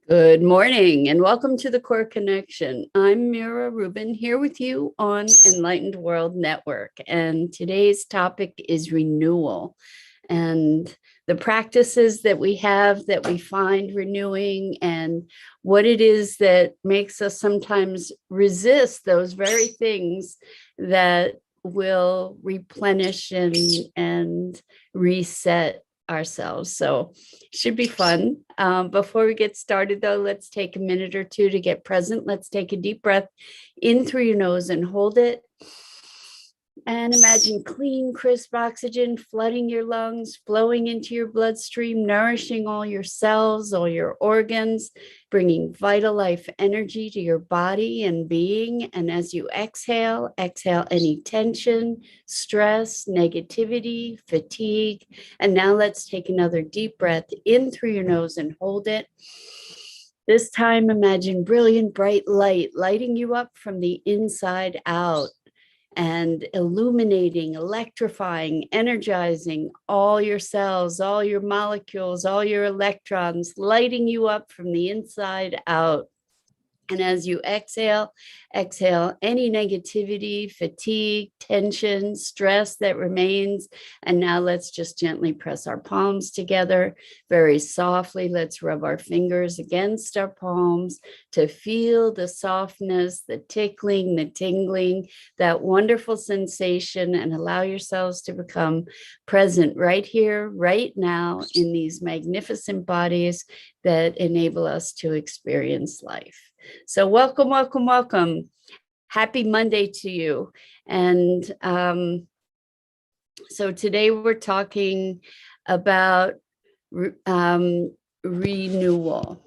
Good morning and welcome to the Core Connection. I'm Mira Rubin here with you on Enlightened World Network. And today's topic is renewal and the practices that we have that we find renewing and what it is that makes us sometimes resist those very things that will replenish and reset ourselves. So it should be fun. Before we get started though, let's take a minute or two to get present. Let's take a deep breath in through your nose and hold it. And imagine clean, crisp oxygen flooding your lungs, flowing into your bloodstream, nourishing all your cells, all your organs, bringing vital life energy to your body and being. And as you exhale, exhale any tension, stress, negativity, fatigue. And now let's take another deep breath in through your nose and hold it. This time, imagine brilliant, bright light lighting you up from the inside out and illuminating, electrifying, energizing all your cells, all your molecules, all your electrons, lighting you up from the inside out. And as you exhale, exhale any negativity, fatigue, tension, stress that remains. And now let's just gently press our palms together very softly. Let's rub our fingers against our palms to feel the softness, the tickling, the tingling, that wonderful sensation, and allow yourselves to become present right here, right now in these magnificent bodies that enable us to experience life. So welcome, welcome, welcome. Happy Monday to you. And so today we're talking about renewal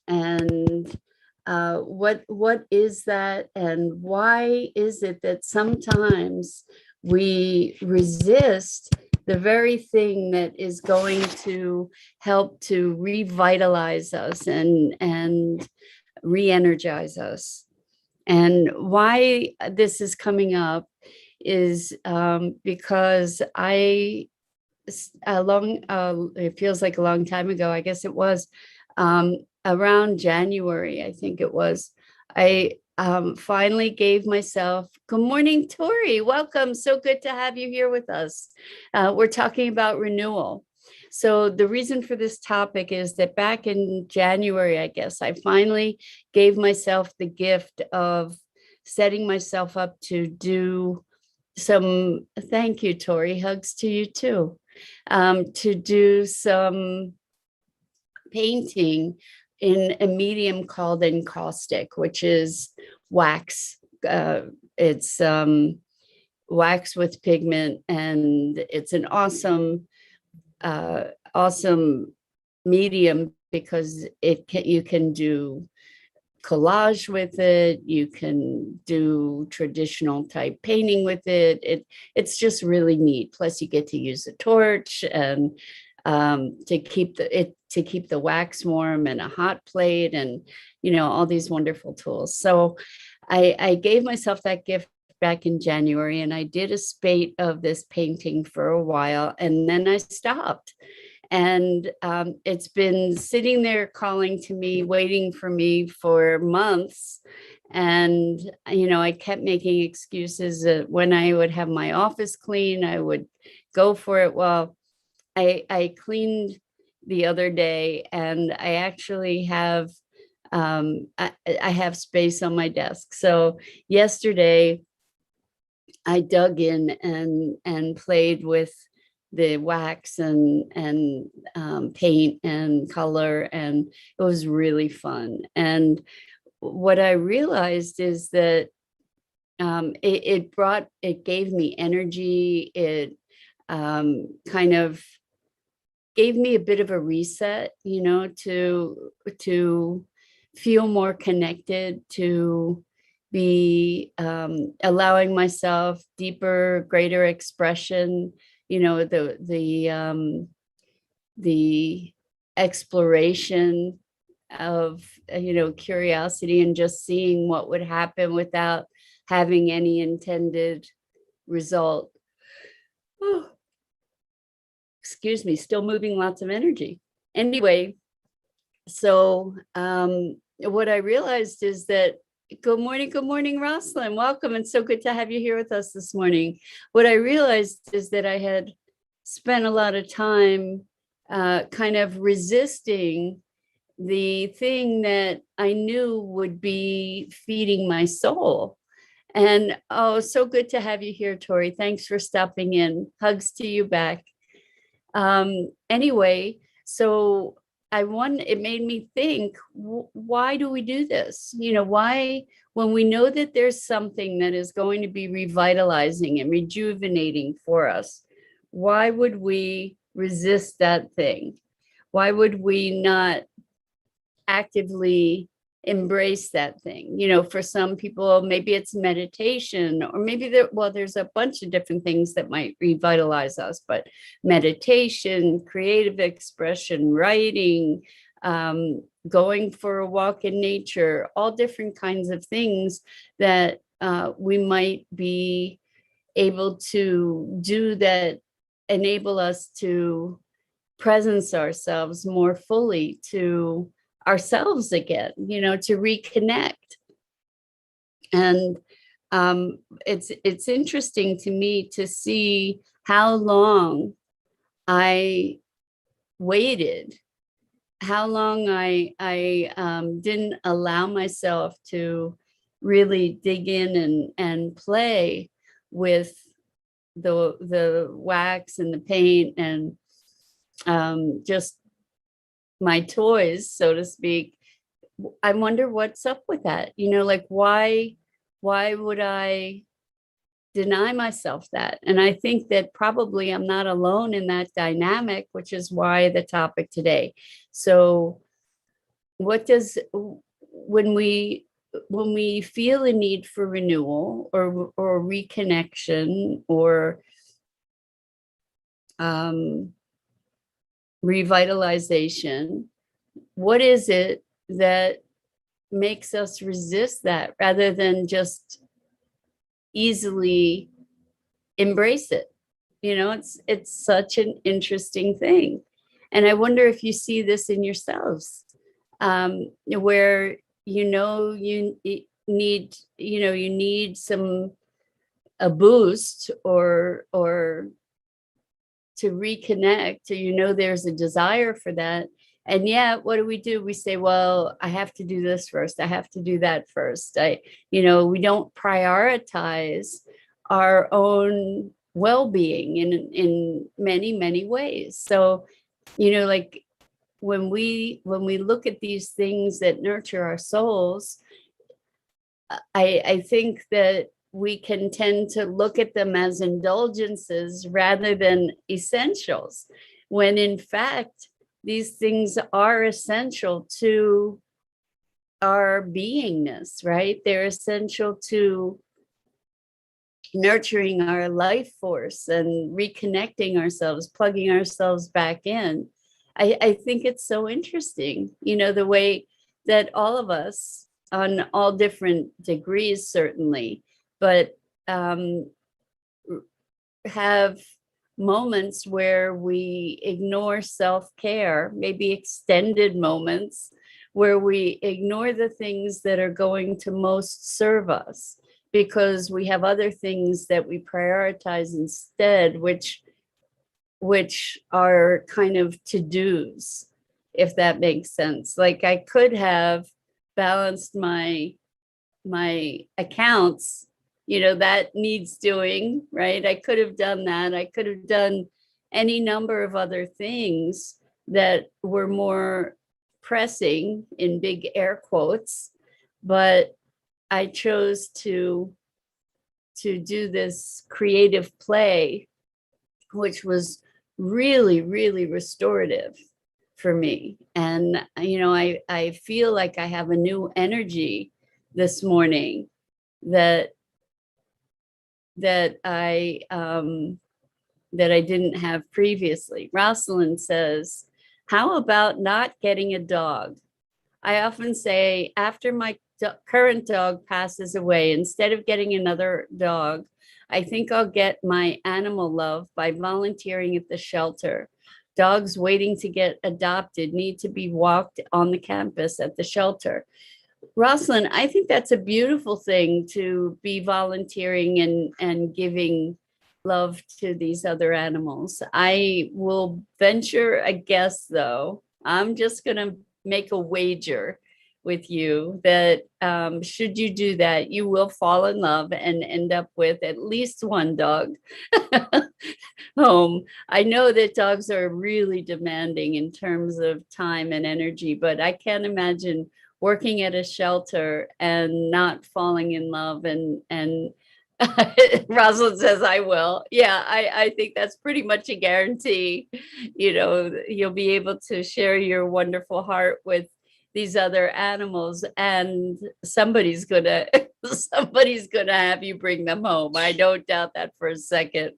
and what is that and why is it that sometimes we resist the very thing that is going to help to revitalize us and re-energize us. And why this is coming up is because it feels like a long time ago, I guess it was around January, I think it was, I finally gave myself, good morning, Tori, welcome, so good to have you here with us. We're talking about renewal. So the reason for this topic is that back in January, I guess, I finally gave myself the gift of setting myself up to do some, thank you, Tori, hugs to you too, to do some painting in a medium called encaustic, which is wax. It's wax with pigment, and it's an awesome medium because you can do collage with it, you can do traditional type painting with it. It's just really neat. Plus you get to use a torch and to keep the wax warm, and a hot plate, and all these wonderful tools. So I gave myself that gift back in January, and I did a spate of this painting for a while, and then I stopped. And it's been sitting there calling to me, waiting for me for months. And, I kept making excuses that when I would have my office clean, I would go for it. Well, I cleaned the other day, and I actually have, I have space on my desk. So yesterday, I dug in and played with the wax and paint and color, and it was really fun. And what I realized is that it gave me energy. It kind of gave me a bit of a reset, to feel more connected, to be allowing myself deeper, greater expression, the exploration of, curiosity, and just seeing what would happen without having any intended result. Oh, excuse me, still moving lots of energy. Anyway, So what I realized is that, good morning, Rosalind. Welcome. And so good to have you here with us this morning. What I realized is that I had spent a lot of time kind of resisting the thing that I knew would be feeding my soul. And oh, so good to have you here, Tori. Thanks for stopping in. Hugs to you back. Anyway, so it made me think, why do we do this? Why, when we know that there's something that is going to be revitalizing and rejuvenating for us, why would we resist that thing? Why would we not actively embrace that thing? For some people, maybe it's meditation, or maybe there's a bunch of different things that might revitalize us, but meditation, creative expression, writing, going for a walk in nature, all different kinds of things that we might be able to do that enable us to presence ourselves more fully to ourselves again, to reconnect. And it's interesting to me to see how long I waited, how long I didn't allow myself to really dig in and play with the wax and the paint and just my toys, so to speak. I wonder what's up with that. Like why would I deny myself that? And I think that probably I'm not alone in that dynamic, which is why the topic today. So what does, when we feel a need for renewal or reconnection or revitalization, what is it that makes us resist that rather than just easily embrace it? It's such an interesting thing. And I wonder if you see this in yourselves, where you need a boost or to reconnect, or there's a desire for that. And yet, what do? We say, well, I have to do this first. I have to do that first. We don't prioritize our own well-being in many, many ways. So, like when we look at these things that nurture our souls, I think that we can tend to look at them as indulgences rather than essentials, when in fact, these things are essential to our beingness, right? They're essential to nurturing our life force and reconnecting ourselves, plugging ourselves back in. I think it's so interesting, the way that all of us, on all different degrees, certainly, but have moments where we ignore self-care, maybe extended moments where we ignore the things that are going to most serve us because we have other things that we prioritize instead, which are kind of to-dos, if that makes sense. Like I could have balanced my accounts, that needs doing, right? I could have done that. I could have done any number of other things that were more pressing, in big air quotes, but I chose to do this creative play, which was really, really restorative for me. And, I feel like I have a new energy this morning that I didn't have previously. Rosalind says, how about not getting a dog? I often say, after my current dog passes away, instead of getting another dog, I think I'll get my animal love by volunteering at the shelter. dogs waiting to get adopted need to be walked on the campus at the shelter. Rosalind, I think that's a beautiful thing to be volunteering and giving love to these other animals. I will venture a guess, though. I'm just going to make a wager with you that should you do that, you will fall in love and end up with at least one dog home. I know that dogs are really demanding in terms of time and energy, but I can't imagine working at a shelter and not falling in love and Rosalind says I will. Yeah, I think that's pretty much a guarantee. You know, you'll be able to share your wonderful heart with these other animals, and somebody's gonna have you bring them home. I don't doubt that for a second.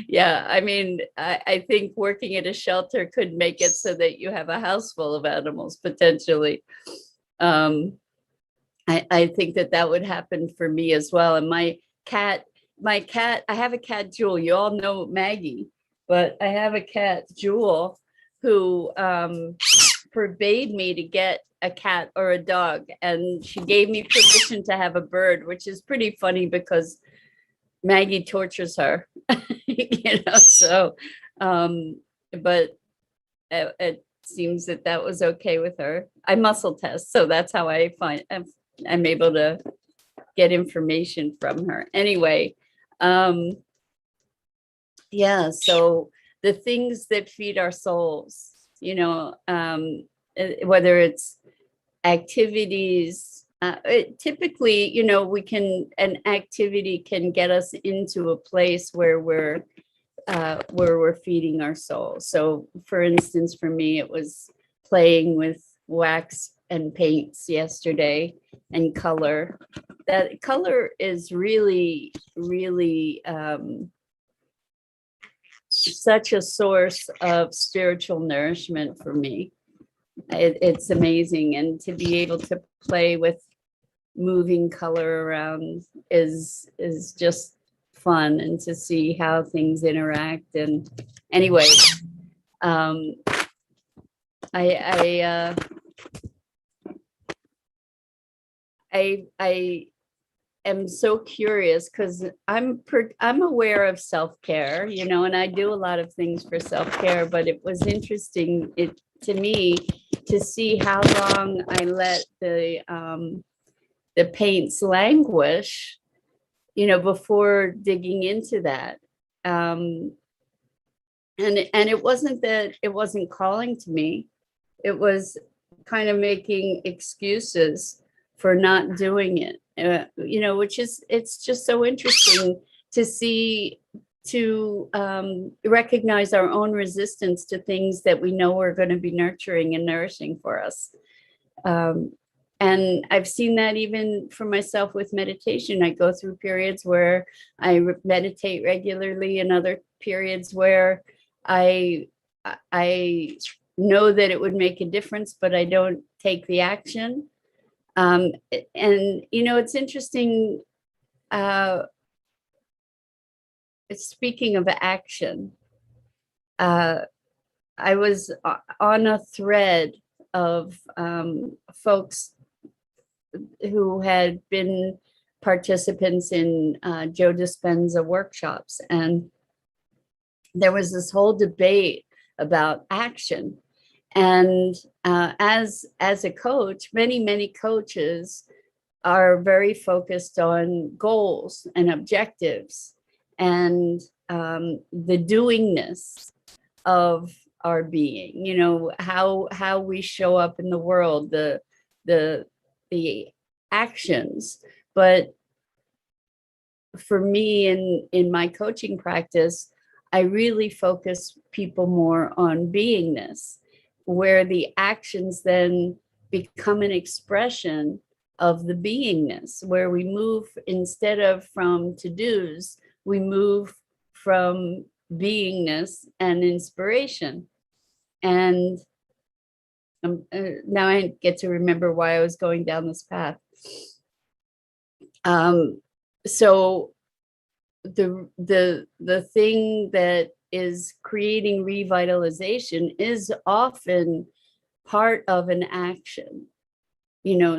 Yeah, I mean, I think working at a shelter could make it so that you have a house full of animals potentially. I think that would happen for me as well. And my cat, I have a cat, Jewel. You all know Maggie, but I have a cat, Jewel, who forbade me to get a cat or a dog. And she gave me permission to have a bird, which is pretty funny because Maggie tortures her, so, but it seems that was okay with her. I muscle test, so that's how I find I'm able to get information from her. Anyway, yeah, so the things that feed our souls, whether it's activities, typically, an activity can get us into a place where we're feeding our soul. So for instance, for me, it was playing with wax and paints yesterday and color. That color is really, really such a source of spiritual nourishment for me. It's amazing. And to be able to play with moving color around is just fun, and to see how things interact. And anyway, I am so curious because I'm aware of self-care, and I do a lot of things for self-care, but it was interesting to me to see how long I let the paints languish, before digging into that. And it wasn't that it wasn't calling to me. It was kind of making excuses for not doing it, which is, it's just so interesting to see, to recognize our own resistance to things that we know are going to be nurturing and nourishing for us. And I've seen that even for myself with meditation. I go through periods where I meditate regularly, and other periods where I know that it would make a difference, but I don't take the action. And it's interesting. Speaking of action, I was on a thread of folks who had been participants in Joe Dispenza workshops. And there was this whole debate about action. And as a coach, many coaches are very focused on goals and objectives and the doingness of our being, how we show up in the world, the actions. But for me, in my coaching practice, I really focus people more on beingness, where the actions then become an expression of the beingness, where we move, instead of from to-dos, we move from beingness and inspiration. And now I get to remember why I was going down this path. So the thing that is creating revitalization is often part of an action.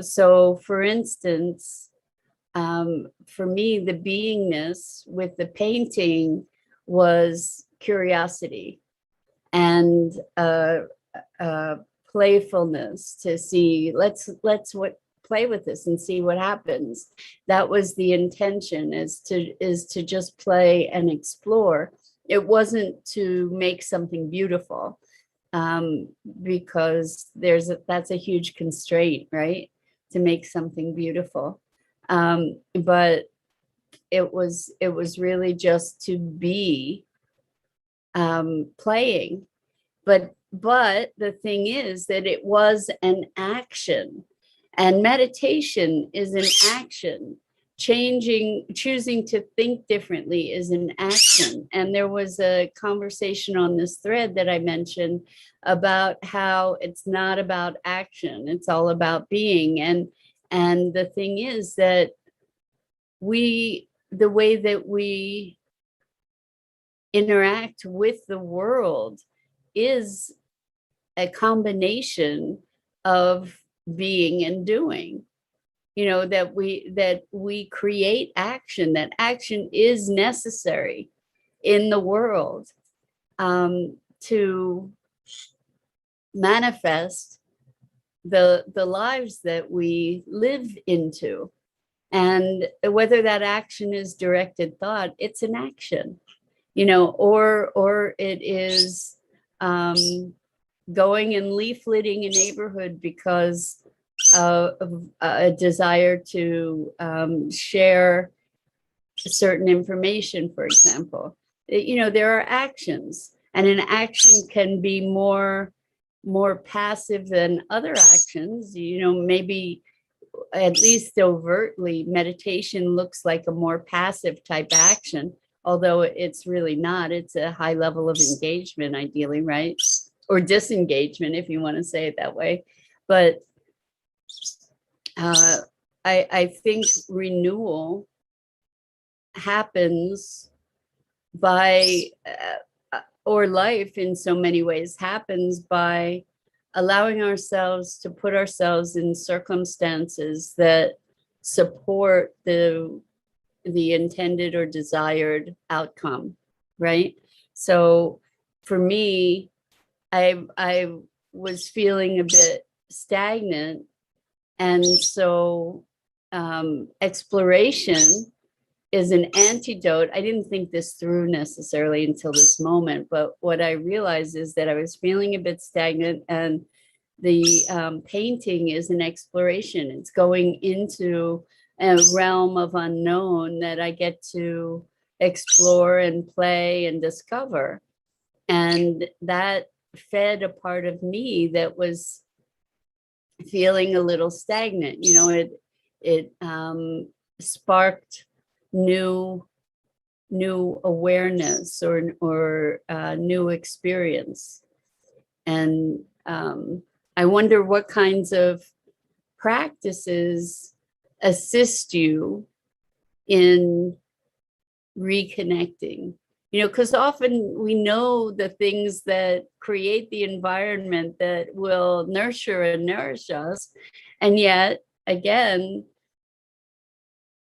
So for instance, for me, the beingness with the painting was curiosity and playfulness to see, let's play with this and see what happens. That was the intention, is to just play and explore. It wasn't to make something beautiful, because that's a huge constraint, right? To make something beautiful. But it was really just to be playing. But the thing is that it was an action, and meditation is an action. Choosing to think differently is an action. And there was a conversation on this thread that I mentioned about how it's not about action, it's all about being. And the thing is that the way that we interact with the world is a combination of being and doing. That we create action, that action is necessary in the world, to manifest the lives that we live into. And whether that action is directed thought, it's an action, or it is going and leafleting a neighborhood because of a desire to share certain information, for example. There are actions, and an action can be more passive than other actions. Maybe at least overtly, meditation looks like a more passive type action, although it's really not. It's a high level of engagement, ideally, right? Or disengagement, if you want to say it that way. But I think renewal happens by, or life in so many ways happens by allowing ourselves to put ourselves in circumstances that support the intended or desired outcome, right? So for me, I was feeling a bit stagnant. And so exploration is an antidote. I didn't think this through necessarily until this moment, but what I realized is that I was feeling a bit stagnant, and the painting is an exploration. It's going into a realm of unknown that I get to explore and play and discover. And that fed a part of me that was feeling a little stagnant. It sparked new awareness or new experience. And I wonder what kinds of practices assist you in reconnecting. Because often we know the things that create the environment that will nurture and nourish us. And yet, again,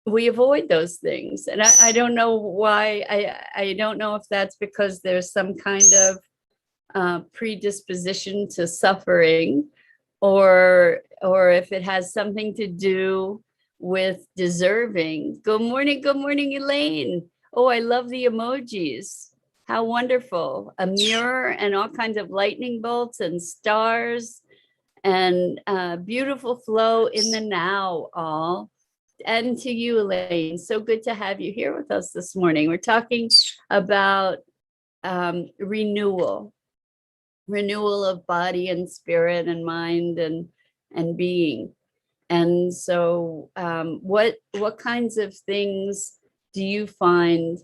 we avoid those things. And I don't know why. I don't know if that's because there's some kind of predisposition to suffering, or if it has something to do with deserving. Good morning, Elaine. Oh, I love the emojis. How wonderful. A mirror and all kinds of lightning bolts and stars and beautiful flow in the now, all. And to you, Elaine, so good to have you here with us this morning. We're talking about renewal of body and spirit and mind and being. And so what kinds of things do you find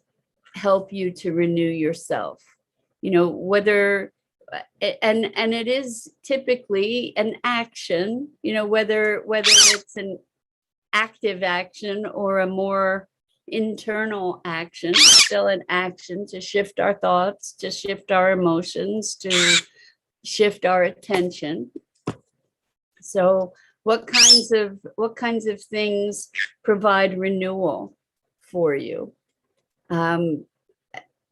help you to renew yourself? Whether, and it is typically an action, whether it's an active action or a more internal action, still an action to shift our thoughts, to shift our emotions, to shift our attention. So what kinds of things provide renewal for you?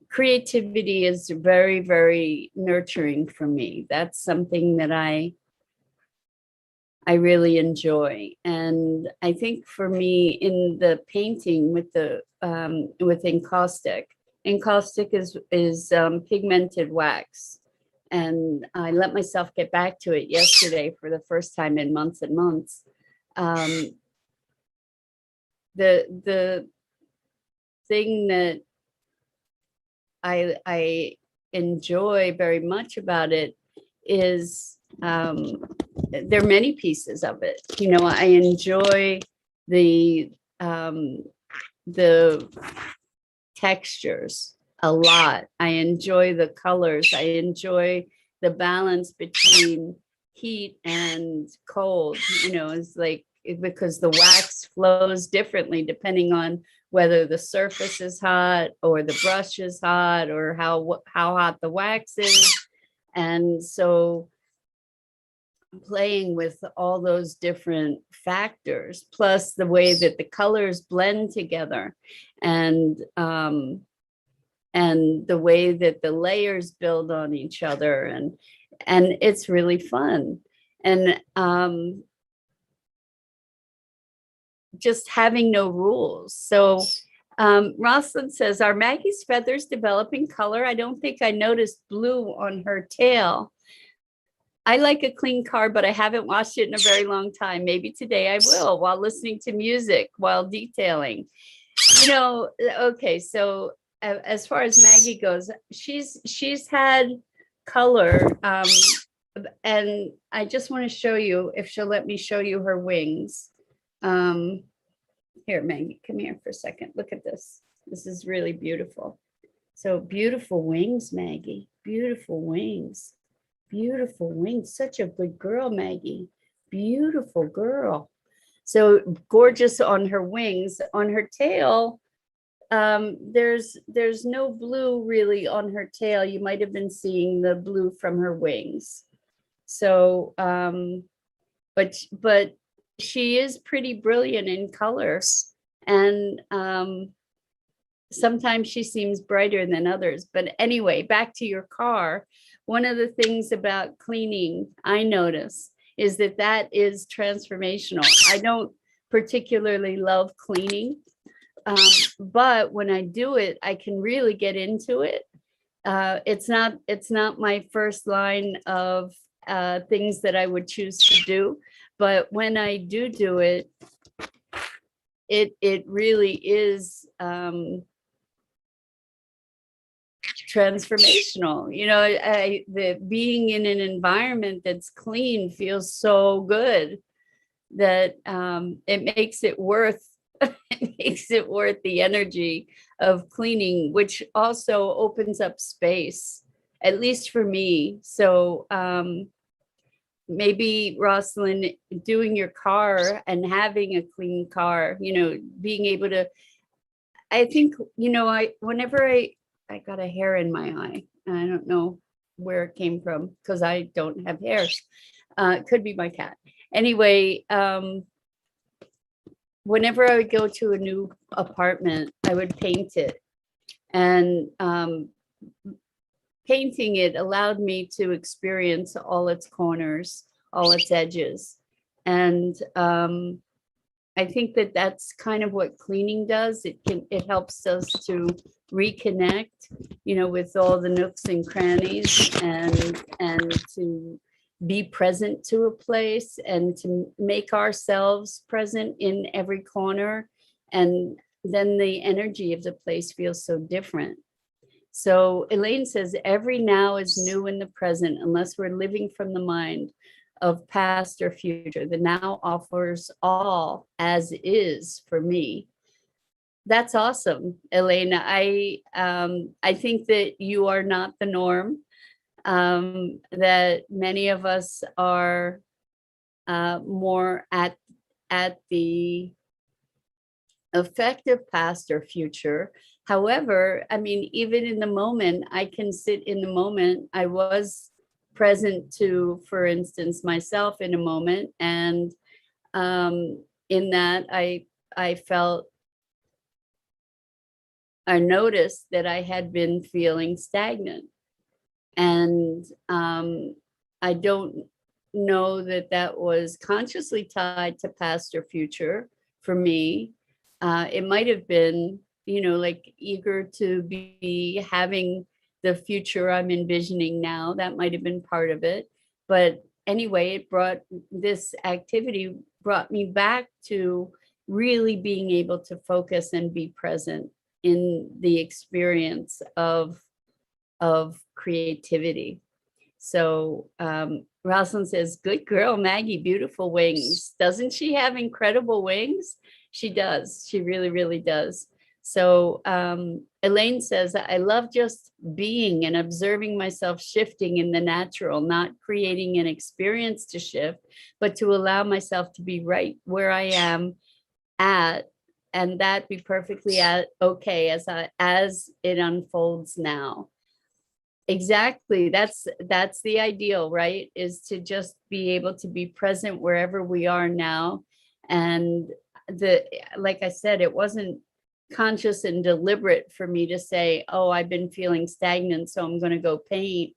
Creativity is very, very nurturing for me. That's something that I really enjoy. And I think for me in the painting with the with encaustic is pigmented wax. And I let myself get back to it yesterday for the first time in months and months. The thing that I enjoy very much about it is there are many pieces of it. You know, I enjoy the textures a lot. I enjoy the colors. I enjoy the balance between heat and cold. You know, it's like, because the wax flows differently depending on whether the surface is hot or the brush is hot or how hot the wax is. And so playing with all those different factors, plus the way that the colors blend together, and the way that the layers build on each other, and it's really fun. And just having no rules. So Rosalind says, are Maggie's feathers developing color? I don't think I noticed blue on her tail. I like a clean car, but I haven't washed it in a very long time. Maybe today I will, while listening to music, while detailing. You know, okay, so as far as Maggie goes, she's had color, and I just want to show you, if she'll let me show you her wings. Here, Maggie, come here for a second. Look at this. This is really beautiful. So beautiful wings, Maggie. Beautiful wings. Beautiful wings. Such a good girl, Maggie. Beautiful girl. So gorgeous on her wings. On her tail, there's no blue really on her tail. You might have been seeing the blue from her wings. So, but she is pretty brilliant in colors, and sometimes she seems brighter than others. But anyway, back to your car. One of the things about cleaning I notice is that is transformational. I don't particularly love cleaning, but when I do it, I can really get into it. It's not my first line of things that I would choose to do, but when I do it, it really is transformational. You know, the being in an environment that's clean feels so good that it makes it worth it makes it worth the energy of cleaning, which also opens up space, at least for me. So maybe, Rosalind, doing your car and having a clean car, you know, being able to, I think, you know, whenever I got a hair in my eye, and I don't know where it came from because I don't have hairs. It could be my cat. Anyway, whenever I would go to a new apartment, I would paint it. And painting it allowed me to experience all its corners, all its edges. And I think that's kind of what cleaning does. It helps us to reconnect, you know, with all the nooks and crannies, and to be present to a place, and to make ourselves present in every corner. And then the energy of the place feels so different. So Elaine says, every now is new in the present, unless we're living from the mind of past or future. The now offers all as is for me. That's awesome, Elaine. I think that you are not the norm, that many of us are more at the effective past or future. However, I mean, even in the moment, I can sit in the moment. I was present to, for instance, myself in a moment, and in that I felt, I noticed that I had been feeling stagnant, and I don't know that that was consciously tied to past or future for me. It might have been, like eager to be having the future I'm envisioning now. That might have been part of it. But anyway, this activity brought me back to really being able to focus and be present in the experience of creativity. So Rosalind says, good girl, Maggie, beautiful wings. Doesn't she have incredible wings? She does. She really, really does. So Elaine says, I love just being and observing myself shifting in the natural, not creating an experience to shift, but to allow myself to be right where I am at, and that be perfectly okay as it unfolds now. Exactly. That's the ideal, right? Is to just be able to be present wherever we are now. And like I said, it wasn't conscious and deliberate for me to say, oh, I've been feeling stagnant, so I'm going to go paint.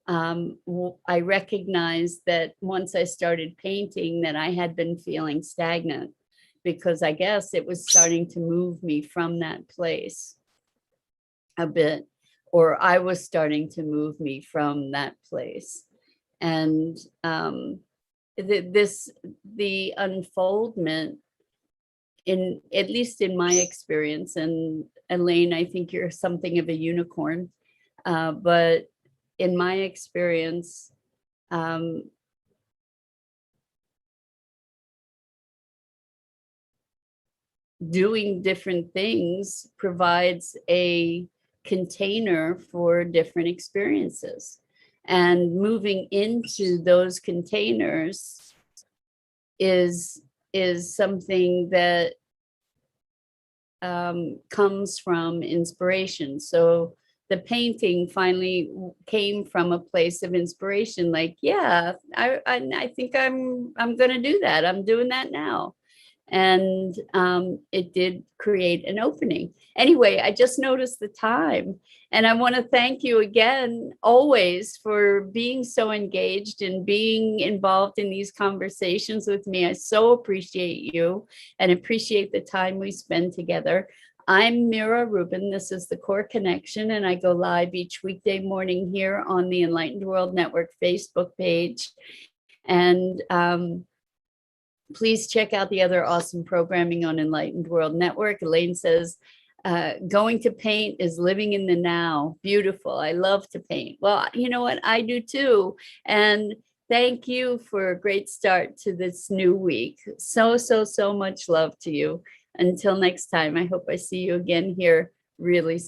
I recognized that once I started painting that I had been feeling stagnant, because I guess it was starting to move me from that place a bit, or I was starting to move me from that place. And the unfoldment, in at least in my experience, and Elaine, I think you're something of a unicorn, but in my experience, doing different things provides a container for different experiences, and moving into those containers is something that comes from inspiration. So the painting finally came from a place of inspiration, like, yeah, I think I'm going to do that. I'm doing that now. And it did create an opening. Anyway, I just noticed the time, and I want to thank you again always for being so engaged and being involved in these conversations with me. I so appreciate you and appreciate the time we spend together. I'm Mira Rubin. This is the Core Connection, and I go live each weekday morning here on the Enlightened World Network Facebook page. And please check out the other awesome programming on Enlightened World Network. Elaine says, going to paint is living in the now. Beautiful. I love to paint. Well, you know what? I do too. And thank you for a great start to this new week. So, so, so much love to you. Until next time, I hope I see you again here really soon.